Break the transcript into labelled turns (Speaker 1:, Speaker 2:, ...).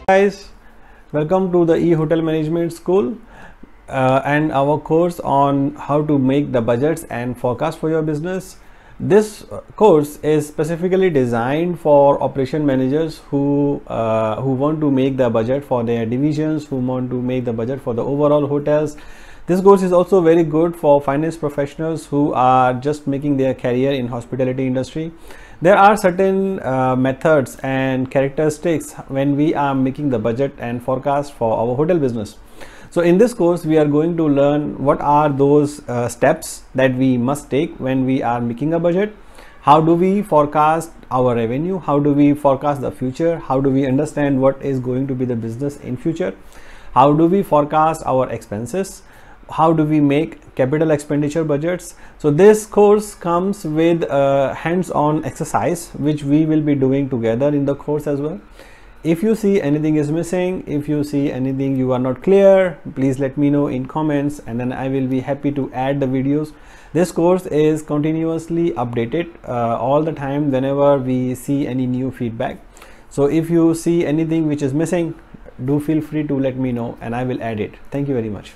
Speaker 1: Guys, welcome to the E-Hotel Management School and our course on how to make the budgets and forecast for your business. This course is specifically designed for operation managers who want to make the budget for their divisions, who want to make the budget for the overall hotels. This course is also very good for finance professionals who are just making their career in hospitality industry. There are certain methods and characteristics when we are making the budget and forecast for our hotel business. So in this course, we are going to learn what are those steps that we must take when we are making a budget. How do we forecast our revenue? How do we forecast the future? How do we understand what is going to be the business in future? How do we forecast our expenses? How do we make capital expenditure budgets? So this course comes with a hands-on exercise which we will be doing together in the course as well. If you see anything is missing, if you see anything you are not clear, please let me know in comments and then I will be happy to add the videos. This course is continuously updated all the time whenever we see any new feedback. So if you see anything which is missing, do feel free to let me know and I will add it. Thank you very much.